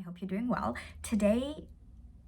hope you're doing well. Today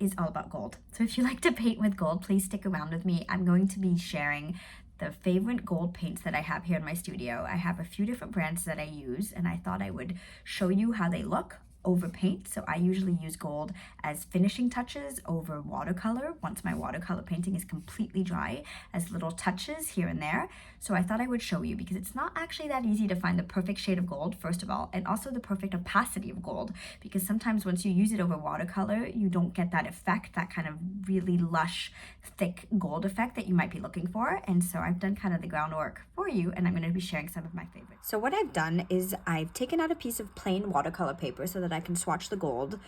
is all about gold. So if you like to paint with gold, please stick around with me. I'm going to be sharing the favorite gold paints that I have here in my studio. I have a few different brands that I use, and I thought I would show you how they look over paint. So I usually use gold as finishing touches over watercolor once my watercolor painting is completely dry, as little touches here and there. So I thought I would show you because it's not actually that easy to find the perfect shade of gold, first of all, and also the perfect opacity of gold, because sometimes once you use it over watercolor, you don't get that effect, that kind of really lush, thick gold effect that you might be looking for. And so I've done kind of the groundwork for you, and I'm going to be sharing some of my favorites. So what I've done is I've taken out a piece of plain watercolor paper so that I can swatch the gold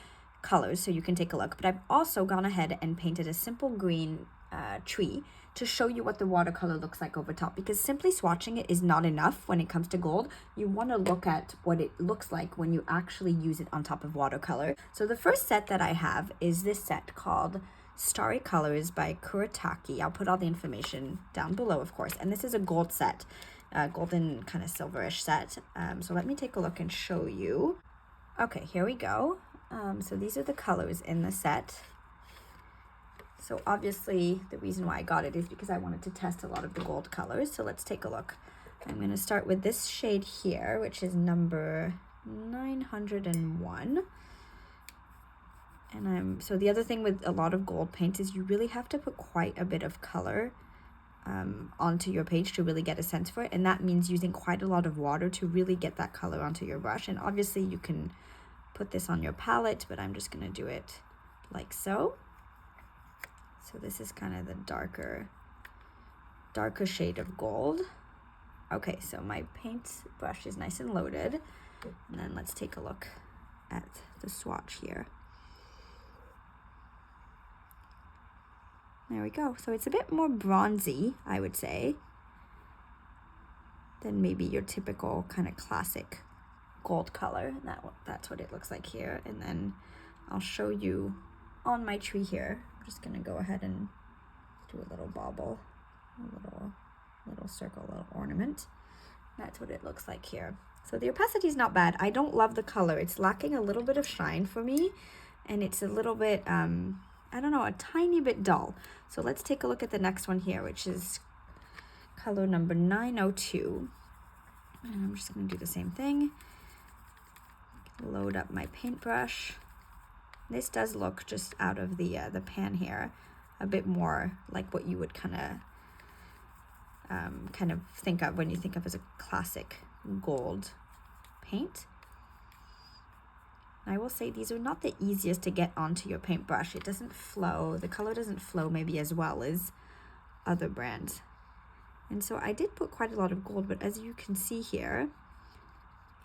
colors so you can take a look. But I've also gone ahead and painted a simple green tree to show you what the watercolor looks like over top, because simply swatching it is not enough when it comes to gold. You want to look at what it looks like when you actually use it on top of watercolor. So the first set that I have is this set called Starry Colors by Kuretake. I'll put all the information down below, of course. And this is a gold set, golden kind of silverish set. So let me take a look and show you. Okay, here we go. So these are the colors in the set. So obviously the reason why I got it is because I wanted to test a lot of the gold colors. So let's take a look. I'm going to start with this shade here, which is number 901. And so the other thing with a lot of gold paints is you really have to put quite a bit of color onto your page to really get a sense for it. And that means using quite a lot of water to really get that color onto your brush. And obviously you can put this on your palette, but I'm just going to do it like so. So this is kind of the darker shade of gold. Okay, so my paint brush is nice and loaded. And then let's take a look at the swatch here. There we go. So it's a bit more bronzy, I would say, than maybe your typical kind of classic gold color. That's what it looks like here. And then I'll show you on my tree here. I'm just gonna go ahead and do a little bauble, a little circle, a little ornament. That's what it looks like here. So the opacity is not bad. I don't love the color. It's lacking a little bit of shine for me, and it's a little bit I don't know, a tiny bit dull. So let's take a look at the next one here, which is color number 902. And I'm just going to do the same thing. Load up my paintbrush. This does look, just out of the pan here, a bit more like what you would kind of think of when you think of as a classic gold paint. I will say these are not the easiest to get onto your paintbrush. It doesn't flow, the color doesn't flow maybe as well as other brands. And so I did put quite a lot of gold, but as you can see here,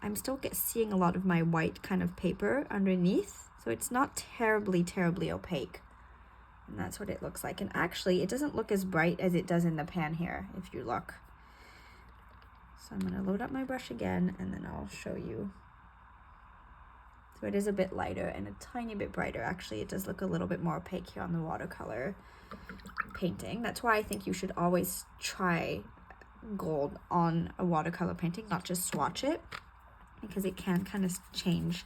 I'm still seeing a lot of my white kind of paper underneath. So it's not terribly opaque. And that's what it looks like. And actually, it doesn't look as bright as it does in the pan here, if you look. So I'm going to load up my brush again, and then I'll show you. So it is a bit lighter and a tiny bit brighter. Actually, it does look a little bit more opaque here on the watercolor painting. That's why I think you should always try gold on a watercolor painting, not just swatch it, because it can kind of change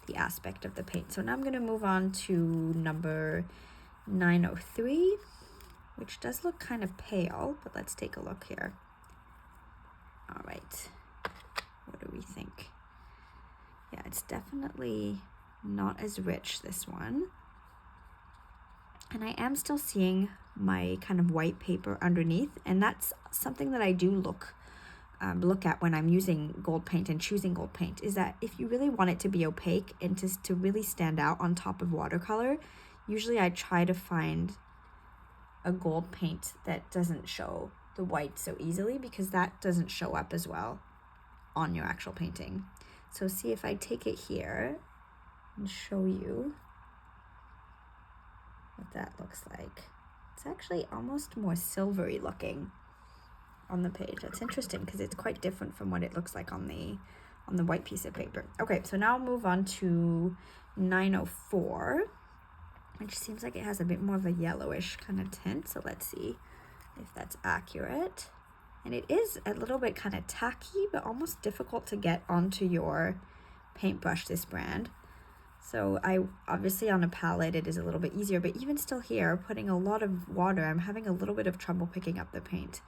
the aspect of the paint. So now I'm going to move on to number 903, which does look kind of pale, but let's take a look here. All right, what do we think? Yeah, it's definitely not as rich, this one. And I am still seeing my kind of white paper underneath, and that's something that I do look at when I'm using gold paint and choosing gold paint, is that if you really want it to be opaque and to really stand out on top of watercolor, usually I try to find a gold paint that doesn't show the white so easily, because that doesn't show up as well on your actual painting. So see if I take it here and show you what that looks like. It's actually almost more silvery looking on the page. That's interesting because it's quite different from what it looks like on the white piece of paper. Okay, so now I'll move on to 904, which seems like it has a bit more of a yellowish kind of tint. So let's see if that's accurate. And it is a little bit kind of tacky, but almost difficult to get onto your paintbrush, this brand. So obviously on a palette it is a little bit easier, but even still here, putting a lot of water, I'm having a little bit of trouble picking up the paint.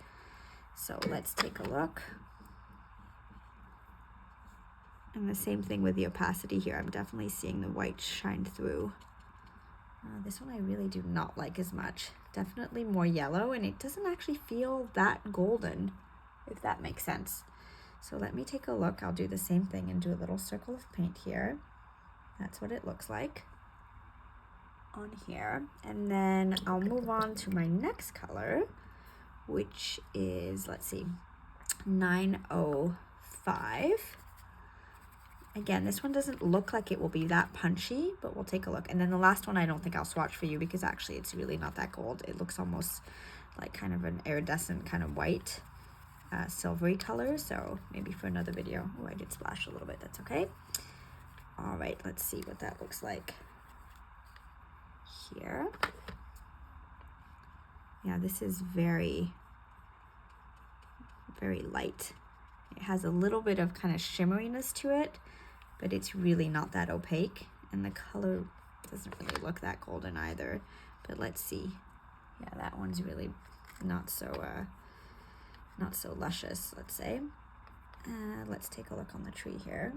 So let's take a look. And the same thing with the opacity here. I'm definitely seeing the white shine through. This one I really do not like as much. Definitely more yellow, and it doesn't actually feel that golden, if that makes sense. So let me take a look. I'll do the same thing and do a little circle of paint here. That's what it looks like on here. And then I'll move on to my next color, which is, let's see, 905. Again, this one doesn't look like it will be that punchy, but we'll take a look. And then the last one I don't think I'll swatch for you because actually it's really not that gold. It looks almost like kind of an iridescent kind of white, silvery color. So maybe for another video. Oh, I did splash a little bit. That's okay. All right, let's see what that looks like here. Yeah, this is very, very light. It has a little bit of kind of shimmeriness to it, but it's really not that opaque, and the color doesn't really look that golden either. But let's see. Yeah, that one's really not so luscious, let's say. Let's take a look on the tree here.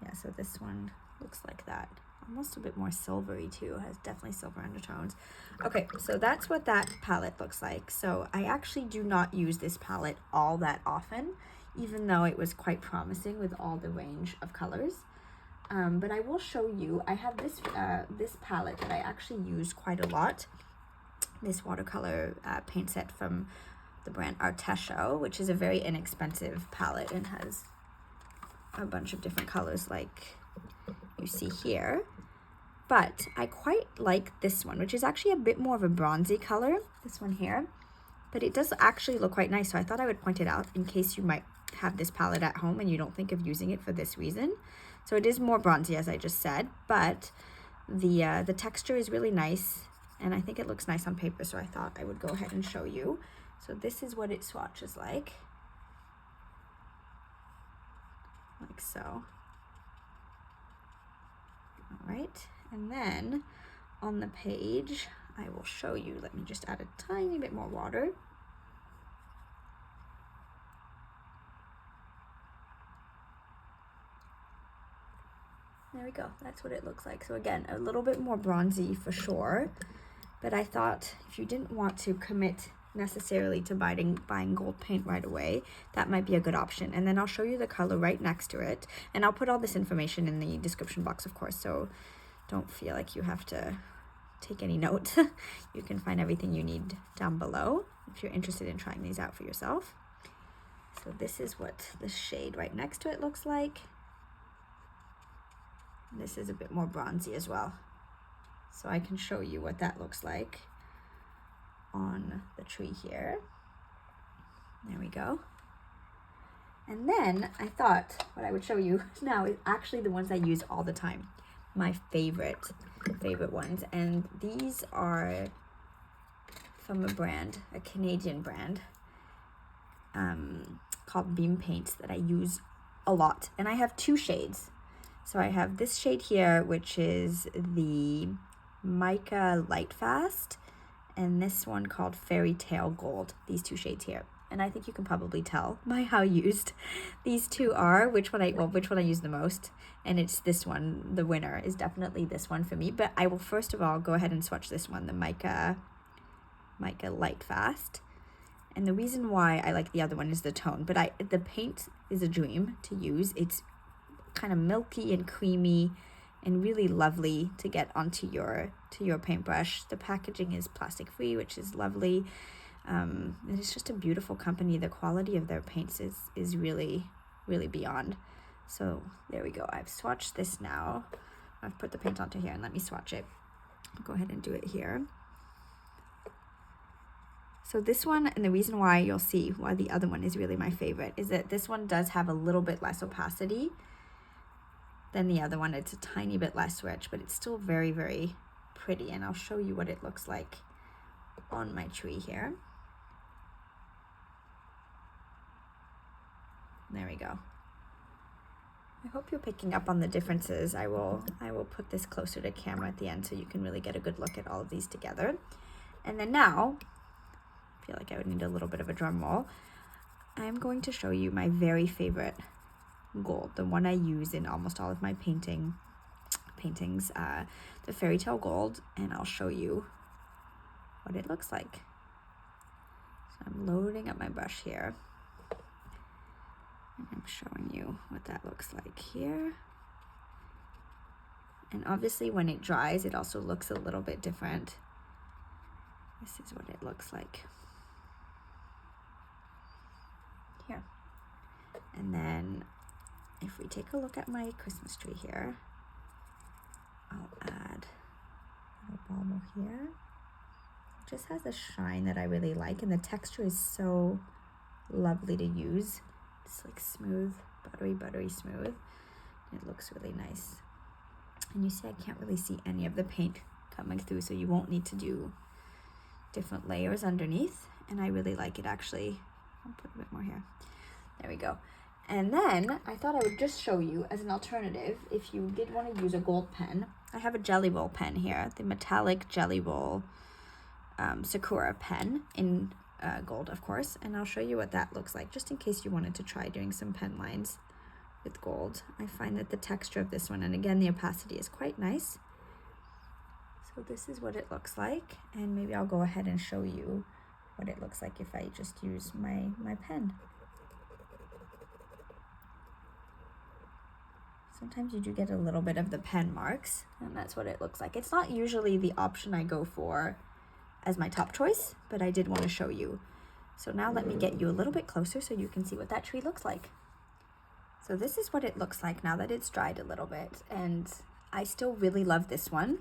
Yeah, so this one looks like that. Almost a bit more silvery too, has definitely silver undertones. Okay, so that's what that palette looks like. So I actually do not use this palette all that often, even though it was quite promising with all the range of colors. But I will show you, I have this palette that I actually use quite a lot. This watercolor paint set from the brand Artecho, which is a very inexpensive palette and has a bunch of different colors like you see here. But I quite like this one, which is actually a bit more of a bronzy color, this one here. But it does actually look quite nice, so I thought I would point it out in case you might have this palette at home and you don't think of using it for this reason. So it is more bronzy, as I just said, but the texture is really nice, and I think it looks nice on paper, so I thought I would go ahead and show you. So this is what it swatches like so. All right, and then on the page, I will show you. Let me just add a tiny bit more water. There we go, that's what it looks like. So again, a little bit more bronzy for sure, but I thought if you didn't want to commit necessarily to buying gold paint right away, that might be a good option. And then I'll show you the color right next to it, and I'll put all this information in the description box, of course, so don't feel like you have to take any note. You can find everything you need down below if you're interested in trying these out for yourself. So this is what the shade right next to it looks like. This is a bit more bronzy as well, so I can show you what that looks like on the tree here. There we go. And then I thought what I would show you now is actually the ones I use all the time, my favorite ones. And these are from a brand, a Canadian brand called Beam Paints that I use a lot. And I have two shades. So I have this shade here, which is the Mica Light Fast, and this one called Fairytale Gold, these two shades here. And I think you can probably tell by how used these two are, which one I use the most. And it's this one, the winner is definitely this one for me. But I will first of all go ahead and swatch this one, the Mica Light Fast. And the reason why I like the other one is the tone, but the paint is a dream to use. It's kind of milky and creamy and really lovely to get onto your paintbrush. The packaging is plastic free, which is lovely. It's just a beautiful company. The quality of their paints is really, really beyond. So there we go. I've swatched this now. I've put the paint onto here, and let me swatch it. I'll go ahead and do it here. So this one, and the reason why you'll see why the other one is really my favorite, is that this one does have a little bit less opacity than the other one. It's a tiny bit less rich, but it's still very, very pretty. And I'll show you what it looks like on my tree here. There we go. I hope you're picking up on the differences. I will put this closer to camera at the end so you can really get a good look at all of these together. And then now, I feel like I would need a little bit of a drum roll. I'm going to show you my very favorite gold, the one I use in almost all of my paintings, the Fairytale gold, and I'll show you what it looks like. So I'm loading up my brush here, and I'm showing you what that looks like here. And obviously when it dries, it also looks a little bit different. This is what it looks like here. And then if we take a look at my Christmas tree here, I'll add a little bauble here. It just has a shine that I really like, and the texture is so lovely to use. It's like smooth, buttery smooth. It looks really nice. And you see I can't really see any of the paint coming through, so you won't need to do different layers underneath. And I really like it actually. I'll put a bit more here. There we go. And then I thought I would just show you as an alternative, if you did want to use a gold pen, I have a Jelly Roll pen here, the metallic Jelly Roll Sakura pen in gold, of course. And I'll show you what that looks like, just in case you wanted to try doing some pen lines with gold. I find that the texture of this one, and again, the opacity is quite nice. So this is what it looks like. And maybe I'll go ahead and show you what it looks like if I just use my pen. Sometimes you do get a little bit of the pen marks, and that's what it looks like. It's not usually the option I go for as my top choice, but I did want to show you. So now let me get you a little bit closer so you can see what that tree looks like. So this is what it looks like now that it's dried a little bit, and I still really love this one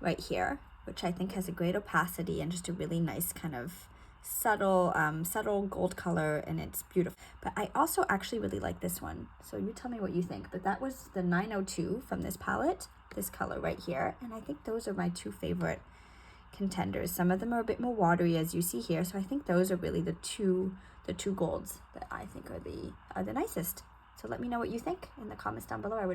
right here, which I think has a great opacity and just a really nice kind of subtle gold color, and it's beautiful. But I also actually really like this one, so you tell me what you think. But that was the 902 from this palette, this color right here, and I think those are my two favorite contenders. Some of them are a bit more watery, as you see here, so I think those are really the two golds that I think are the nicest. So let me know what you think in the comments down below. I would